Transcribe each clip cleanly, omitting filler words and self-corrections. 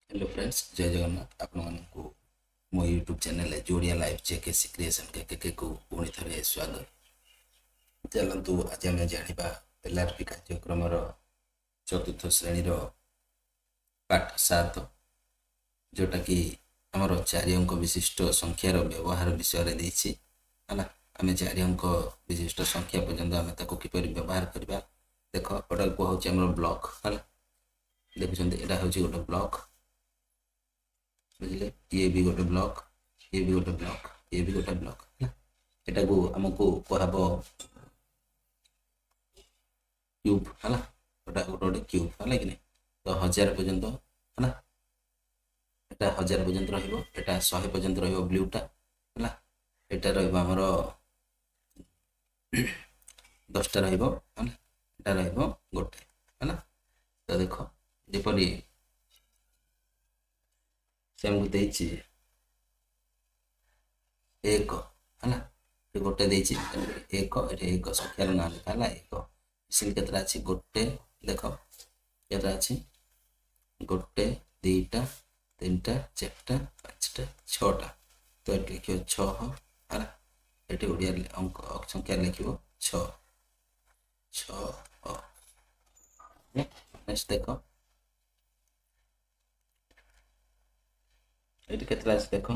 Hello friends, जय जगन्नाथ। आपण मानकु मो यूट्यूब चैनल जोड़िया लाइव जेकेसी क्रिएशन के को पुणी थे स्वागत। चलतु आज आम जाना एलआरपी कार्यक्रम चतुर्थ श्रेणी पाठ 7 जोटा कि आमर 4 अंक विशिष्ट संख्यार व्यवहार विषय देछि है। आम 4 अंक विशिष्ट संख्या पर्यंत आम किपर व्यवहार करवा। देख गोटा कहूँ आम ब्लॉक है। देखुं यहाँ हूँ गोटे ब्लॉक, बुझे ये भी गोटे ब्लॉक, ये भी गोटे ब्लॉक, ये भी गोटे ब्लॉक है। एटा को हमको कहब क्यूब है। गोटा गोटे गोटे क्यूब है कि नहीं। तो 1000 पर्यंत है। एटा 1000 पर्यंत रहिबो, एटा 100 पर्यंत रहिबो ब्लूटा है। एटा रहिबो हमर 10टा रहिबो है। एटा रहिबो गोटे है। तो देखो जेपरी से हमको देछि एक है। गोटे देछि एक, एक संख्यार ना लिखा है एक। मिसिल केतरा अछि गोटे। देख केतरा अछि गोटे, दुईटा, तीनटा, चारटा, पांचटा, छटा। तो ये लिखियो 6 है। ये ओडिया अंक संख्या लिखियो 6 6। नेक्स्ट देख ये केतरा अछि देख।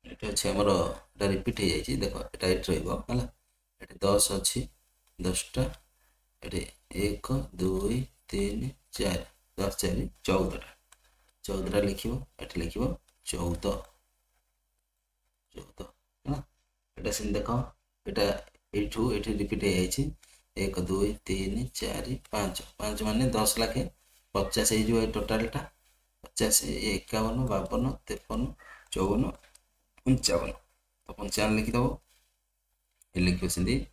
ये अच्छे आमर एटा रिपीट हो जाए। देख एटा ये रहिबो है। ये 10 अच्छी 10टा। ये 1 2 3 4 10 4 14टा। 14टा लिखिबो। एटा लिखिबो 14 14 है। एटा सिन देख एटा एठू एठी रिपीट हो जाए। 1 2 3 4 5 5 माने 10 लाखे 50 हो टोटालटा। 50 51 52 53 54 55। तो 55 लिखिदेव। ये लिखियो सिंधी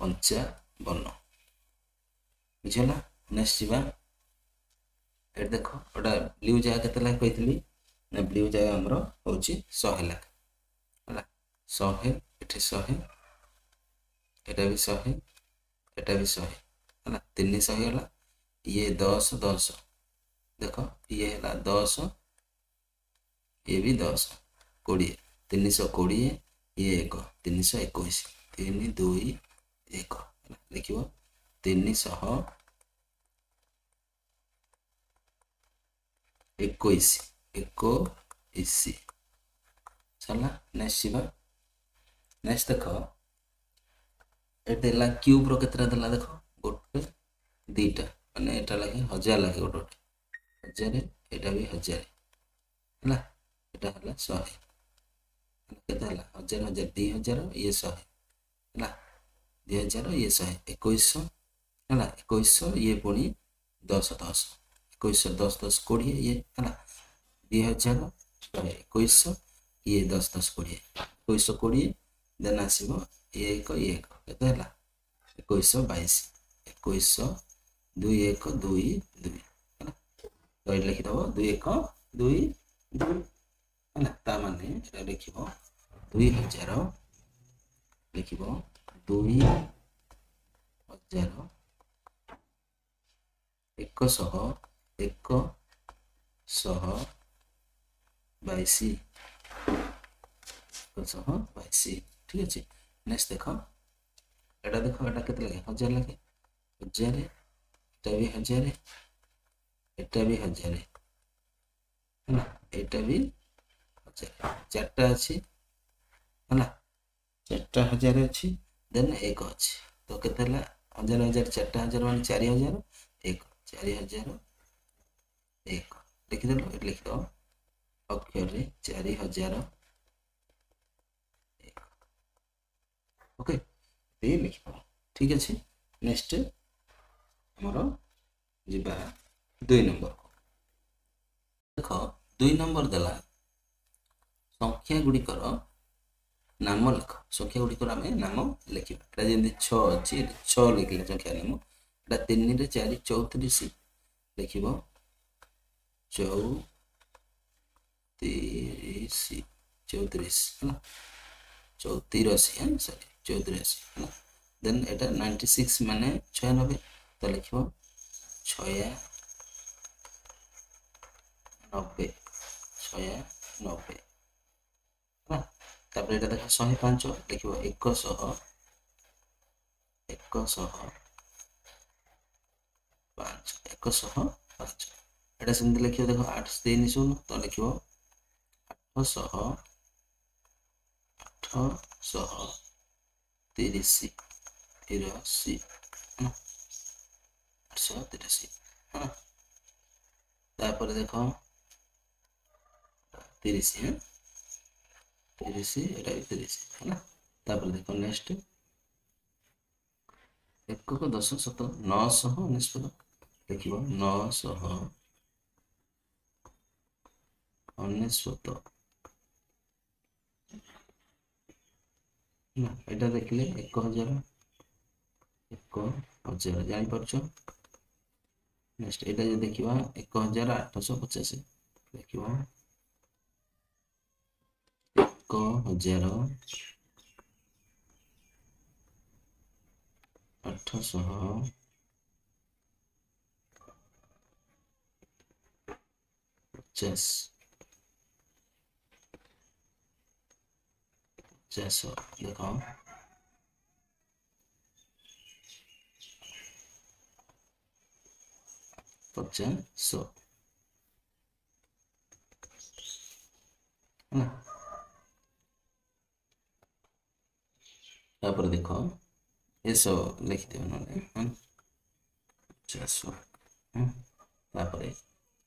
55 बुझीगला। नेक्स्ट जीवा ये देख गोटा ब्लू जगह केते लाख कही ना। ब्लू जगह आमर हूँ 100 लाख है। 100 एठी 100 एटा भी 100 एटा भी 100 है। 300 है। ये 10 10 देख ये है 10, ये भी 10 20 320। ये 1 321 3 2 1 लिखियो 321 21 सरला। नेक्स्ट जीवा। नेक्स्ट देख ये देला क्यूब रो केतरा देला। देख गोटे दुईटा माने एटा लगे 1000 लगे गोटे गोटे 1000। एटा भी 1000 है। एटा हला 100 केते हला 1000 1000 2000 ये 100 है। 2000 ये 100 2100 है। 2100 ये पुणी 10 10 2100 10 10 20 ये है। 2000 2100 ये 10 10 20 2100 20 देन आसब ये 1 ये 1 केते हला 2122 2100 2 1 2 2 है। तो ये लिखिदेव 2 1 2 2 है। ता माने एटा लिखिबो 2000 लिखिबो 2000 122 122 ठीक अच्छे। नेक्स्ट देख एटा देख एटा केते लगे 1000 लगे 1000 एटा भी 1000 एटा भी 1000 है। एटा भी 1000 चारटा अच्छी है। 4टा 1000 अच्छी देन 1 अच्छी। तो केते 1000 1000 4टा 1000 मान 4000 1 4000 1 लिखिदेल। लिखिद अक्षर 4000 1 ओके ये लिख ठीक अच्छे। नेक्स्ट आमर जीवा 2 नंबर को देख 2 नंबर देला संख्या गुड़िकर नाम लिख। संख्या गुड़िकर आम नाम लिखा जमी 6 अच्छी 6 लिखले संख्या नाम। एटा 3 रे 4 34 लिख 34 34 है 84 है सॉरी 84 है। देन एटा 96 माने 96 तो लिख 6 90 190 ହେଲା। ତାପରେ ଏଇଟା ଦେଖ 105 ଲେଖିବ 100 105 ଏଇଟା ସେମିତି ଲେଖିବ ଦେଖ 830 ତ ଲେଖିବ 830 830 ହେଲା। ତାପରେ ଦେଖ 30 30 ଏଇଟା ବି 30 ହେଲା। ତାପରେ ଦେଖ ନେକ୍ସଟ 1 10 7 999 ଲେଖିବ 999 ନା ଏଇଟା ଦେଖିଲେ 1000 ଜାଣିପାରୁଛ। ନେକ୍ସଟ ଏଇଟା ଯଦି ଦେଖିବା 1850 ଲେଖିବ 1850 ଦେଖ 50 ହେଲା। ତାପରେ ଦେଖ ଏସବୁ ଲେଖିଦେବ ନହେଲେ 50 ତାପରେ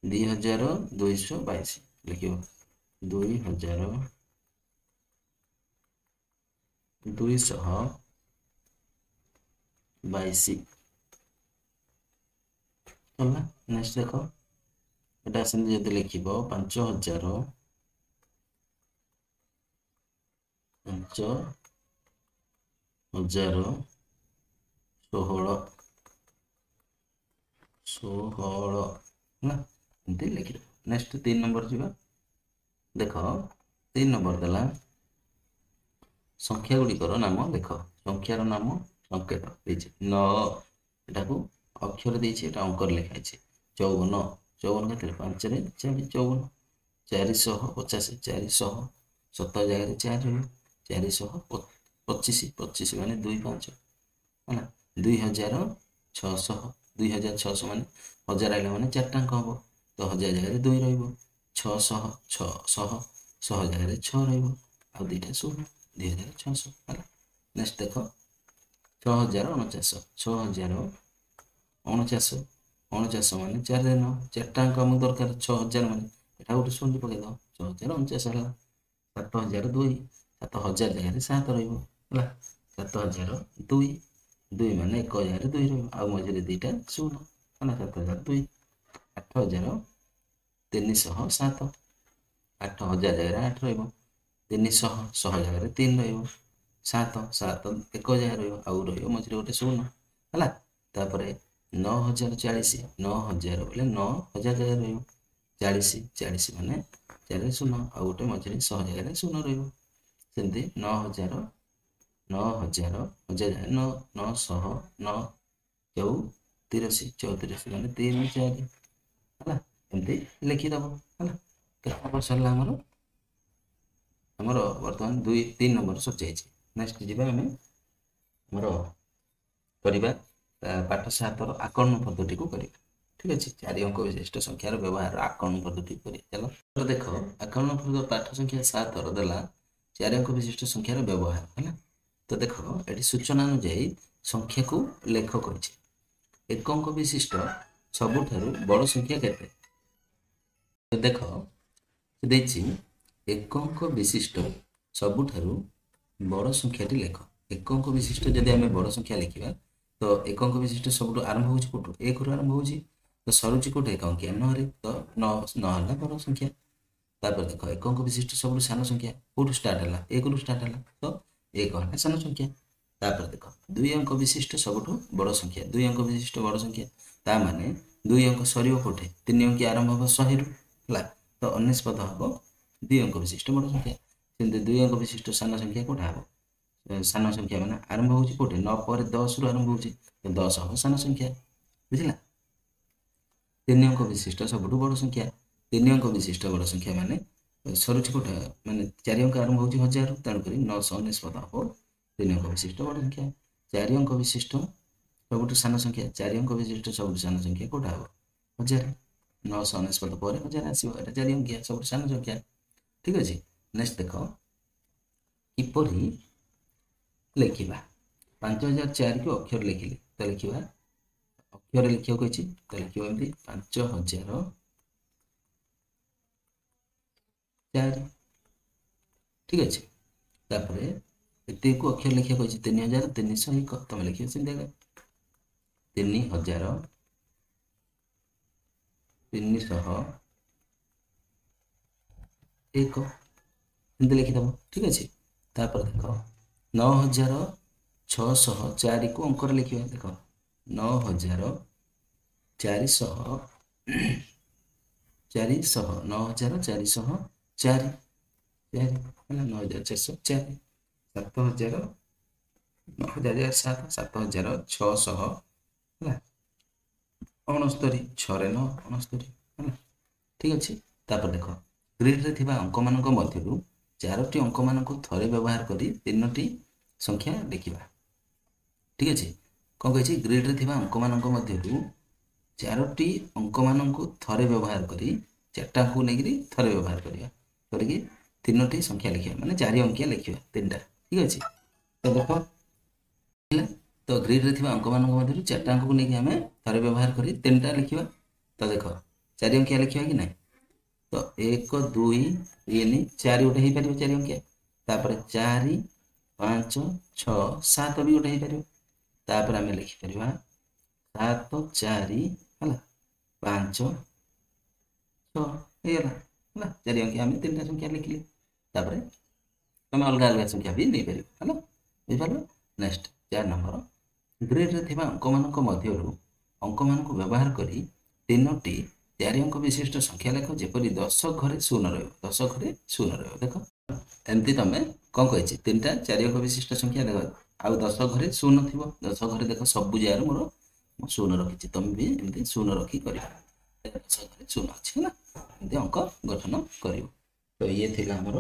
2222 ଲେଖିବ 2222 ହେଲା। ନେକ୍ସଟ ଦେଖ ଏଟା ସେମିତି ଯଦି ଲେଖିବ 5000 ଷୋହଳ ହେଲା ଏମିତି ଲେଖିଦେବ। ନେକ୍ସଟ 3 ନମ୍ବର ଯିବା। ଦେଖ 3 ନମ୍ବର ଦେଲା ସଂଖ୍ୟା ଗୁଡ଼ିକର ନାମ ଲେଖ। ସଂଖ୍ୟାର ନାମ ସଂକେତ ଦେଇଛି 9 ଏଟାକୁ ଅକ୍ଷର ଦେଇଛି, ଏଟା ଅଙ୍କରେ ଲେଖା ହେଇଛି 54 କେତେ 5 ରେ 4 54 450 400 7 ଜାଗାରେ 4 ରହିବ 425 ମାନେ 25 ହେଲା। 2600 ମାନେ 1000 ଆଇଲା ମାନେ 4 ଟାଙ୍କ ହବ ତ 1000 ଜାଗାରେ 2 ରହିବ 600 ଜାଗାରେ 6 ରହିବ ଆଉ 2ଟା 0 2600 ହେଲା। ନେକ୍ସଟ ଦେଖ 6049 ମାନେ 4 ରେ 9 4 ଟାଙ୍କ ଆମକୁ ଦରକାର 6000 ମାନେ ଏଟା ଗୋଟେ 0 ପକେଇଦବ 6049 ହେଲା। 7002 7000 ଜାଗାରେ 7 ରହିବ ହେଲା। 7002 ମାନେ 1 ଜାଗାରେ 2 ରହିବ ଆଉ ମଝିରେ 2ଟା 0 ହେଲା। 7002 8307 8000 ଜାଗାରେ 8 ରହିବ 300 ଜାଗାରେ 3 ରହିବ 7 1 ଜାଗାରେ ରହିବ ଆଉ ରହିବ ମଝିରେ ଗୋଟେ 0 ହେଲା। ତାପରେ 9040 ବୋଲେ 9000 ଜାଗାରେ ରହିବ 40 ମାନେ 4 ରେ 0 ଆଉ ଗୋଟେ ମଝିରେ 100 ଜାଗାରେ 0 ରହିବ। ସେମିତି 9000 34 ମାନେ 3 4 ହେଲା। ଏମିତି ଲେଖିଦବ ହେଲା। କେତେ ନମ୍ବର ସରିଲା ଆମର ବର୍ତ୍ତମାନ 3 ନମ୍ବର ସରିଯାଇଛି। ନେକ୍ସଟ ଯିବା ଆମେ ଆମର କରିବା ପାଠ 7ର ଆକଳନ ପଦ୍ଧତିକୁ କରିବା। ଠିକ ଅଛି 4 ଅଙ୍କ ବିଶିଷ୍ଟ ସଂଖ୍ୟାର ବ୍ୟବହାର ଆକଳନ ପଦ୍ଧତି କରିବା। ଚାଲ ଦେଖ ଆକଳନ ପାଠ ସଂଖ୍ୟା 7ର ଦେଲା 4 ଅଙ୍କ ବିଶିଷ୍ଟ ସଂଖ୍ୟାର ବ୍ୟବହାର ହେଲା। ତ ଦେଖ ଏଠି ସୂଚନା ଅନୁଯାୟୀ ସଂଖ୍ୟାକୁ ଲେଖ କରିଛି। 1 ଅଙ୍କ ବିଶିଷ୍ଟ ସବୁଠାରୁ ବଡ଼ ସଂଖ୍ୟା କେତେ? ଦେଖ ଦେଇଛି 1 ଅଙ୍କ ବିଶିଷ୍ଟ ସବୁଠାରୁ ବଡ଼ ସଂଖ୍ୟାଟି ଲେଖ। 1 ଅଙ୍କ ବିଶିଷ୍ଟ ଯଦି ଆମେ ବଡ଼ ସଂଖ୍ୟା ଲେଖିବା ତ 1 ଅଙ୍କ ବିଶିଷ୍ଟ ସବୁଠୁ ଆରମ୍ଭ ହେଉଛି କୋଉଠୁ 1 ରୁ ଆରମ୍ଭ ହେଉଛି ତ ସରୁଛି କୋଉଠି 1 ଅଙ୍କିଆ 9ରେ ତ 9 ହେଲା ବଡ଼ ସଂଖ୍ୟା। ତାପରେ ଦେଖ 1 ଅଙ୍କ ବିଶିଷ୍ଟ ସବୁଠୁ ସାନ ସଂଖ୍ୟା କୋଉଠୁ ଷ୍ଟାର୍ଟ ହେଲା 1 ରୁ ଷ୍ଟାର୍ଟ ହେଲା ତ 1 ହେଲା ସାନ ସଂଖ୍ୟା। ତାପରେ ଦେଖ 2 ଅଙ୍କ ବିଶିଷ୍ଟ ସବୁଠୁ ବଡ଼ ସଂଖ୍ୟା 2 ଅଙ୍କ ବିଶିଷ୍ଟ ବଡ଼ ସଂଖ୍ୟା ତା ମାନେ 2 ଅଙ୍କ ସରିବ କୋଉଠି 3 ଅଙ୍କିଆ ଆରମ୍ଭ ହେବ 100ରୁ ହେଲା ତ 99 ହେବ 2 ଅଙ୍କ ବିଶିଷ୍ଟ ବଡ଼ ସଂଖ୍ୟା। ସେମିତି 2 ଅଙ୍କ ବିଶିଷ୍ଟ ସାନ ସଂଖ୍ୟା କୋଉଟା ହେବ ସାନ ସଂଖ୍ୟା ମାନେ ଆରମ୍ଭ ହେଉଛି କୋଉଠି 9 ପରେ 10 ରୁ ଆରମ୍ଭ ହେଉଛି 10 ହେବ ସାନ ସଂଖ୍ୟା ବୁଝିଲା। 3 ଅଙ୍କ ବିଶିଷ୍ଟ ସବୁଠୁ ବଡ଼ ସଂଖ୍ୟା ତିନି ଅଙ୍କ ବିଶିଷ୍ଟ ବଡ଼ ସଂଖ୍ୟା ମାନେ ସରୁଛି କୋଉଟା ମାନେ 4 ଅଙ୍କ ଆରମ୍ଭ ହେଉଛି 1000, ତେଣୁକରି 999 ହେବ 3 ଅଙ୍କ ବିଶିଷ୍ଟ ବଡ଼ ସଂଖ୍ୟା। 4 ଅଙ୍କ ବିଶିଷ୍ଟ ସବୁଠୁ ସାନ ସଂଖ୍ୟା, 4 ଅଙ୍କ ବିଶିଷ୍ଟ ସବୁଠୁ ସାନ ସଂଖ୍ୟା କୋଉଟା ହେବ? 1000। 999 ପରେ 1000 ଆସିବ, ଏଟା 4 ଅଙ୍କିଆ ସବୁଠୁ ସାନ ସଂଖ୍ୟା। ଠିକ ଅଛି। ନେକ୍ସଟ ଦେଖ କିପରି ଲେଖିବା। 5004 କୁ ଅକ୍ଷର ଲେଖିଲେ ତ ଲେଖିବା, ଅକ୍ଷର ଲେଖିବାକୁ ଅଛି ତ ଲେଖିବା ଏମିତି 5004। ଠିକ ଅଛି। ତାପରେ ଏତିକୁ ଅକ୍ଷର ଲେଖିବାକୁ ଅଛି 3301, ତମେ ଲେଖିବ ସେମିତି ଆଗ 3301। ଏମିତି ଲେଖିଦେବ। ଠିକ ଅଛି। ତାପରେ ଦେଖ 9604 କୁ ଅଙ୍କରେ ଲେଖିବା। ଦେଖ 9400 9404 4 ହେଲା 9404 7000 9007 7600 ହେଲା 69 6 9 69 ହେଲା। ଠିକ ଅଛି। ତାପରେ ଦେଖ ଗ୍ରିଡରେ ଥିବା ଅଙ୍କମାନଙ୍କ ମଧ୍ୟରୁ 4ଟି ଅଙ୍କମାନଙ୍କୁ ଥରେ ବ୍ୟବହାର କରି 3ଟି ସଂଖ୍ୟା ଲେଖିବା। ଠିକ ଅଛି। କ'ଣ କହିଛି? ଗ୍ରିଡରେ ଥିବା ଅଙ୍କମାନଙ୍କ ମଧ୍ୟରୁ 4ଟି ଅଙ୍କମାନଙ୍କୁ ଥରେ ବ୍ୟବହାର କରି 4ଟା ଅଙ୍କକୁ ନେଇକରି ଥରେ ବ୍ୟବହାର କରିବା କରିକି 3ଟି ସଂଖ୍ୟା ଲେଖିବା, ମାନେ 4 ଅଙ୍କିଆ ଲେଖିବା 3ଟା। ଠିକ ଅଛି। ତ ଦେଖ ତ ଗ୍ରିଡରେ ଥିବା ଅଙ୍କମାନଙ୍କ ମଧ୍ୟରୁ 4ଟା ଅଙ୍କକୁ ନେଇକି ଆମେ ଥରେ ବ୍ୟବହାର କରି 3ଟା ଲେଖିବା। ତ ଦେଖ 4 ଅଙ୍କିଆ ଲେଖିବା କି ନାହିଁ? ତ 1 2 3 4 ଗୋଟେ ହେଇପାରିବ 4 ଅଙ୍କିଆ। ତାପରେ 4 5 6 7 ବି ଗୋଟେ ହେଇପାରିବ। ତାପରେ ଆମେ ଲେଖିପାରିବା 7 4 ହେଲା 5 6 ହେଇଗଲା ହେଲା 4 ଅଙ୍କିଆ ଆମେ 3ଟା ସଂଖ୍ୟା ଲେଖିଲେ। ତାପରେ ତମେ ଅଲଗା ଅଲଗା ସଂଖ୍ୟା ବି ନେଇପାରିବ ହେଲା। ବୁଝିପାରିଲ? ନେକ୍ସଟ 4 ନମ୍ବର ଗ୍ରିଡରେ ଥିବା ଅଙ୍କମାନଙ୍କ ମଧ୍ୟରୁ ଅଙ୍କମାନଙ୍କୁ ବ୍ୟବହାର କରି 3ଟି 4 ଅଙ୍କ ବିଶିଷ୍ଟ ସଂଖ୍ୟା ଲେଖ, ଯେପରି 10 ଘରେ 0 ରହିବ। 10 ଘରେ 0 ରହିବ। ଦେଖ ଏମିତି ତମେ କ'ଣ କହିଛି? 3ଟା 4 ଅଙ୍କ ବିଶିଷ୍ଟ ସଂଖ୍ୟା ଦେଖ, ଆଉ 10 ଘରେ 0 ଥିବ। 10 ଘରେ ଦେଖ ସବୁ ଜାଗାରେ ମୁଁ 0 ରଖିଛି, ତମେ ବି ଏମିତି 0 ରଖି କରିବ। 10 ଘରେ 0 ଅଛି ହେଲା। ଏମିତି ଅଙ୍କ ଗଠନ କରିବ। ତ ଇଏ ଥିଲା ଆମର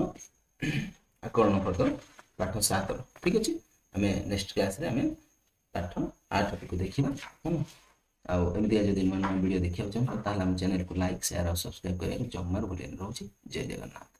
ଆକଳନ ପଦ ପାଠ 7ର। ଠିକ ଅଛି। ଆମେ ନେକ୍ସଟ କ୍ଲାସରେ ଆମେ ପାଠ 8କୁ ଦେଖିବା ହେଲା। ଆଉ ଏମିତିଆ ଯଦି ନୂଆ ନୂଆ ଭିଡ଼ିଓ ଦେଖିବାକୁ ଚାହୁଁଛ ତାହେଲେ ଆମ ଚ୍ୟାନେଲକୁ ଲାଇକ୍ ସେୟାର ଆଉ ସବସ୍କ୍ରାଇବ୍ କରିବାକୁ ଜମାରୁ ଭୁଲିବନି। ରହୁଛି। ଜୟ ଜଗନ୍ନାଥ।